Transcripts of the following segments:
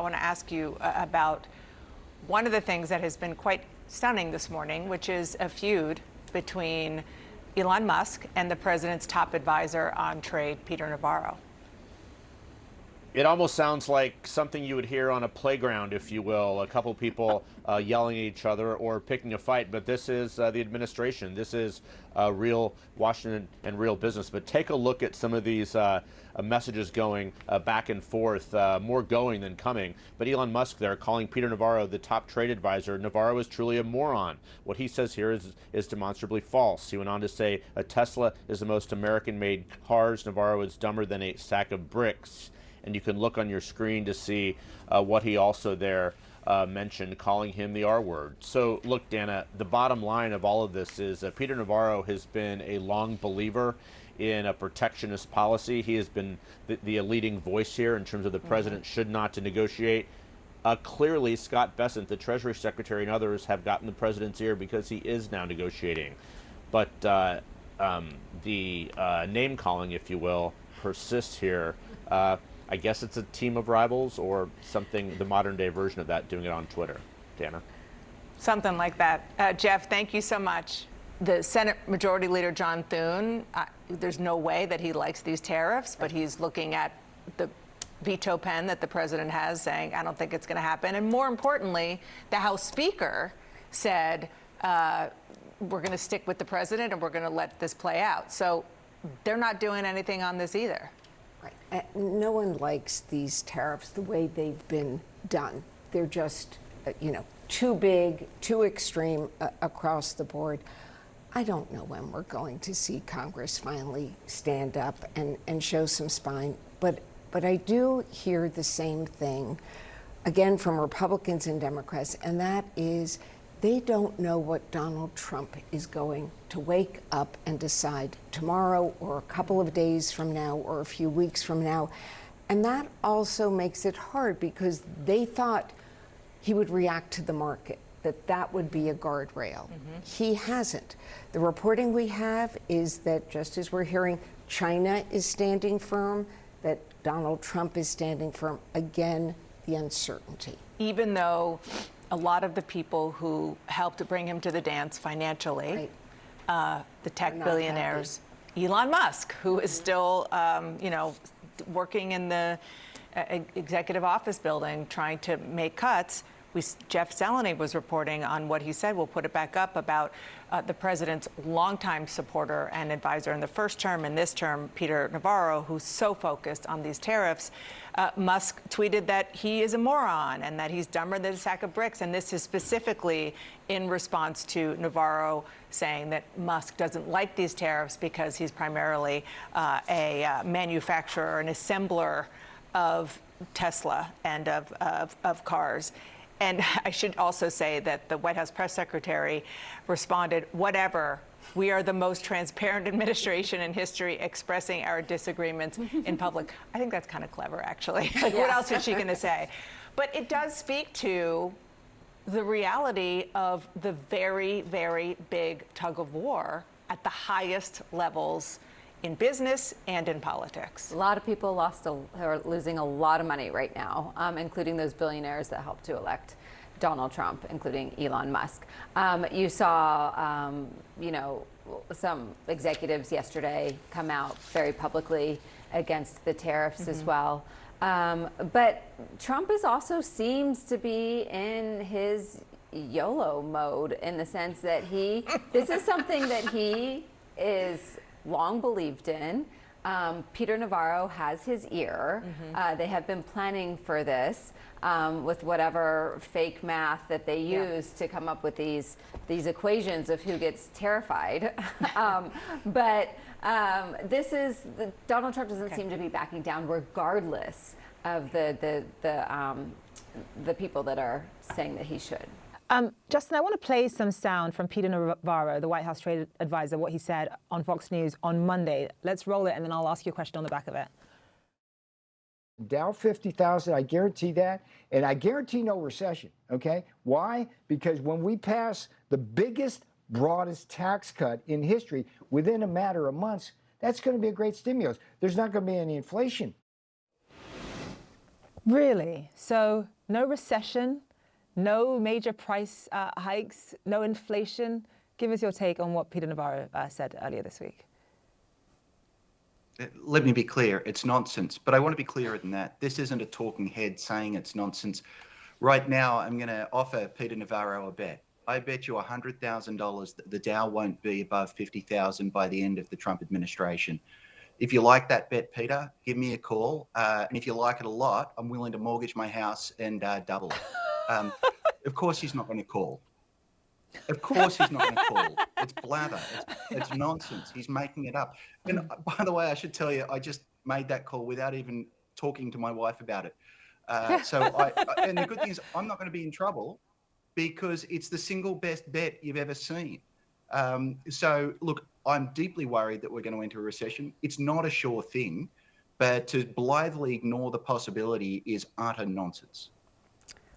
want to ask you about one of the things that has been quite stunning this morning, which is a feud between Elon Musk and the president's top advisor on trade, Peter Navarro. It almost sounds like something you would hear on a playground, if you will, a couple people yelling at each other or picking a fight. But this is the administration. This is real Washington and real business. But take a look at some of these messages going back and forth, more going than coming. But Elon Musk there calling Peter Navarro the top trade advisor. Navarro is truly a moron. What he says here is demonstrably false. He went on to say a Tesla is the most American-made cars. Navarro is dumber than a sack of bricks. And you can look on your screen to see what he also there mentioned, calling him the R word. So look, Dana, the bottom line of all of this is Peter Navarro has been a long believer in a protectionist policy. He has been the leading voice here in terms of the president should not to negotiate. Clearly, Scott Bessent, the Treasury Secretary, and others have gotten the president's ear because he is now negotiating. But the name calling, if you will, persists here. I guess it's a team of rivals or something, the modern day version of that, doing it on Twitter. Dana? Something like that. Jeff, thank you so much. The Senate Majority Leader John Thune, there's no way that he likes these tariffs, but he's looking at the veto pen that the president has saying, I don't think it's going to happen. And more importantly, the House Speaker said, we're going to stick with the president and we're going to let this play out. So they're not doing anything on this either. Right. No one likes these tariffs the way they've been done. They're just, too big, too extreme across the board. I don't know when we're going to see Congress finally stand up and show some spine, but I do hear the same thing, again, from Republicans and Democrats, and that is they don't know what Donald Trump is going to wake up and decide tomorrow or a couple of days from now or a few weeks from now. And that also makes it hard because they thought he would react to the market, that would be a guardrail. He hasn't. The reporting we have is that, just as we're hearing, China is standing firm, that Donald Trump is standing firm. Again, the uncertainty. Even though a lot of the people who helped to bring him to the dance financially, the tech billionaires, Elon Musk, who is still, working in the executive office building trying to make cuts. Jeff Zeleny was reporting on what he said. We'll put it back up about the president's longtime supporter and advisor in the first term and this term, Peter Navarro, who's so focused on these tariffs. Musk tweeted that he is a moron and that he's dumber than a sack of bricks. And this is specifically in response to Navarro saying that Musk doesn't like these tariffs because he's primarily a manufacturer, an assembler of Tesla and of cars. And I should also say that the White House press secretary responded, whatever, we are the most transparent administration in history expressing our disagreements in public. I think that's kind of clever, actually. Like, what else is she going to say? But it does speak to the reality of the very, very big tug of war at the highest levels in business and in politics. A lot of people are losing a lot of money right now, including those billionaires that helped to elect Donald Trump, including Elon Musk. You saw, some executives yesterday come out very publicly against the tariffs as well. But Trump also seems to be in his YOLO mode in the sense that this is something that he is long believed in. Peter Navarro has his ear. They have been planning for this with whatever fake math that they use to come up with these equations of who gets terrified. But Donald Trump doesn't seem to be backing down, regardless of the people that are saying that he should. Justin, I want to play some sound from Peter Navarro, the White House trade advisor, what he said on Fox News on Monday. Let's roll it, and then I'll ask you a question on the back of it. Dow 50,000, I guarantee that, and I guarantee no recession, okay? Why? Because when we pass the biggest, broadest tax cut in history within a matter of months, that's going to be a great stimulus. There's not going to be any inflation. Really? So no recession, no major price hikes, no inflation. Give us your take on what Peter Navarro said earlier this week. Let me be clear, it's nonsense. But I want to be clearer than that. This isn't a talking head saying it's nonsense. Right now, I'm going to offer Peter Navarro a bet. I bet you $100,000 that the Dow won't be above 50,000 by the end of the Trump administration. If you like that bet, Peter, give me a call. And if you like it a lot, I'm willing to mortgage my house and double it. Of course, he's not going to call. Of course he's not going to call. It's blather. It's nonsense. He's making it up. And by the way, I should tell you, I just made that call without even talking to my wife about it. And the good thing is I'm not going to be in trouble because it's the single best bet you've ever seen. So look, I'm deeply worried that we're going to enter a recession. It's not a sure thing, but to blithely ignore the possibility is utter nonsense.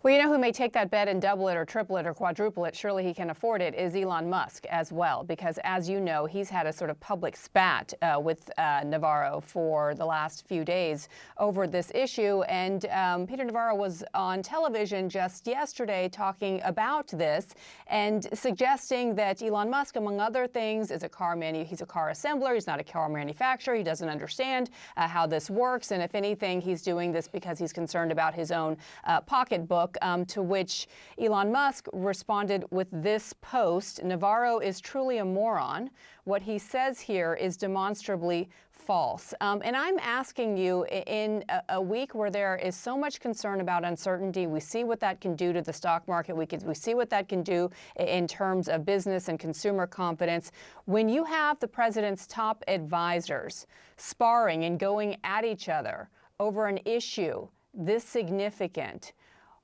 Well, you know who may take that bet and double it or triple it or quadruple it, surely he can afford it, is Elon Musk as well. Because as you know, he's had a sort of public spat with Navarro for the last few days over this issue. And Peter Navarro was on television just yesterday talking about this and suggesting that Elon Musk, among other things, is he's a car assembler. He's not a car manufacturer. He doesn't understand how this works. And if anything, he's doing this because he's concerned about his own pocketbook. To which Elon Musk responded with this post: Navarro is truly a moron. What he says here is demonstrably false. And I'm asking you, in a week where there is so much concern about uncertainty, we see what that can do to the stock market. We see what that can do in terms of business and consumer confidence. When you have the president's top advisors sparring and going at each other over an issue this significant,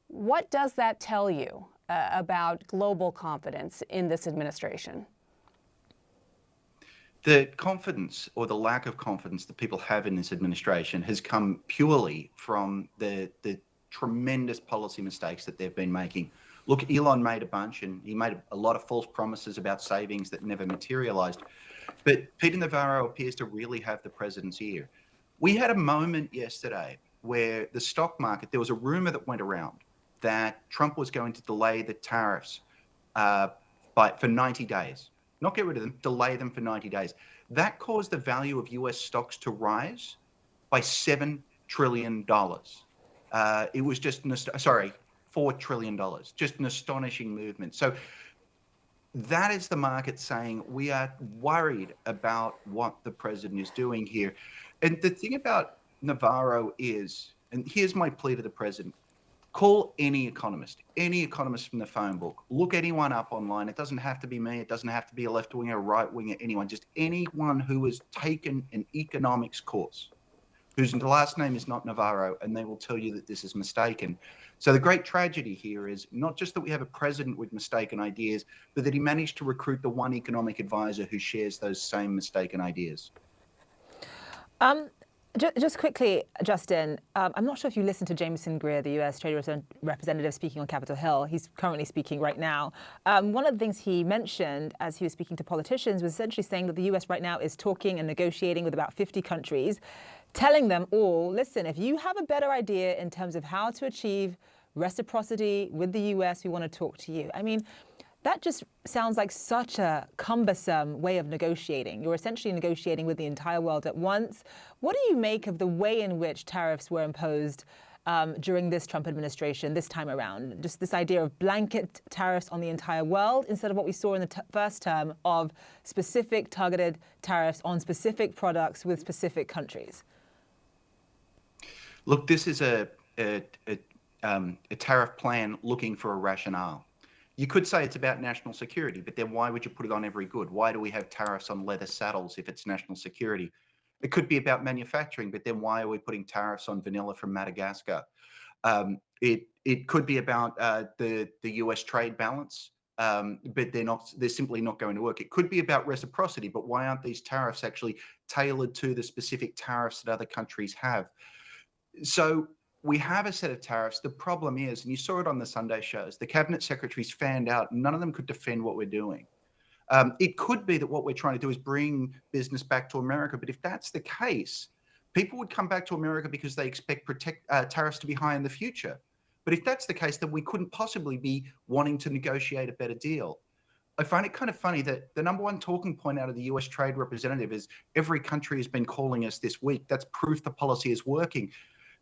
what does that tell you about global confidence in this administration? The confidence or the lack of confidence that people have in this administration has come purely from the tremendous policy mistakes that they've been making. Look, Elon made a bunch and he made a lot of false promises about savings that never materialized. But Peter Navarro appears to really have the president's ear. We had a moment yesterday where the stock market, there was a rumor that went around that Trump was going to delay the tariffs for 90 days. Not get rid of them, delay them for 90 days. That caused the value of US stocks to rise by $7 trillion. It was just, $4 trillion, just an astonishing movement. So that is the market saying we are worried about what the president is doing here. And the thing about Navarro is, and here's my plea to the president, call any economist from the phone book. Look anyone up online. It doesn't have to be me. It doesn't have to be a left-winger, a right-winger, anyone. Just anyone who has taken an economics course, whose last name is not Navarro, and they will tell you that this is mistaken. So the great tragedy here is not just that we have a president with mistaken ideas, but that he managed to recruit the one economic advisor who shares those same mistaken ideas. Just quickly, Justin, I'm not sure if you listened to Jameson Greer, the U.S. Trade Representative, speaking on Capitol Hill. He's currently speaking right now. One of the things he mentioned as he was speaking to politicians was essentially saying that the U.S. right now is talking and negotiating with about 50 countries, telling them all, listen, if you have a better idea in terms of how to achieve reciprocity with the U.S., we want to talk to you. I mean, that just sounds like such a cumbersome way of negotiating. You're essentially negotiating with the entire world at once. What do you make of the way in which tariffs were imposed during this Trump administration this time around? Just this idea of blanket tariffs on the entire world instead of what we saw in the first term of specific targeted tariffs on specific products with specific countries. Look, this is a tariff plan looking for a rationale. You could say it's about national security, but then why would you put it on every good? Why do we have tariffs on leather saddles if it's national security? It could be about manufacturing, but then why are we putting tariffs on vanilla from Madagascar? It could be about the US trade balance, but they're simply not going to work. It could be about reciprocity, but why aren't these tariffs actually tailored to the specific tariffs that other countries have? So we have a set of tariffs. The problem is, and you saw it on the Sunday shows, the cabinet secretaries fanned out. None of them could defend what we're doing. It could be that what we're trying to do is bring business back to America. But if that's the case, People would come back to America because they expect tariffs to be high in the future. But if that's the case, then we couldn't possibly be wanting to negotiate a better deal. I find it kind of funny that the number one talking point out of the US trade representative is every country has been calling us this week. That's proof the policy is working.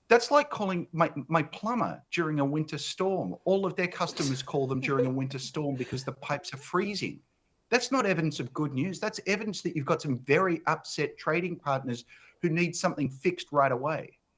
That's like calling my plumber during a winter storm. All of their customers call them during a winter storm because the pipes are freezing. That's not evidence of good news. That's evidence that you've got some very upset trading partners who need something fixed right away.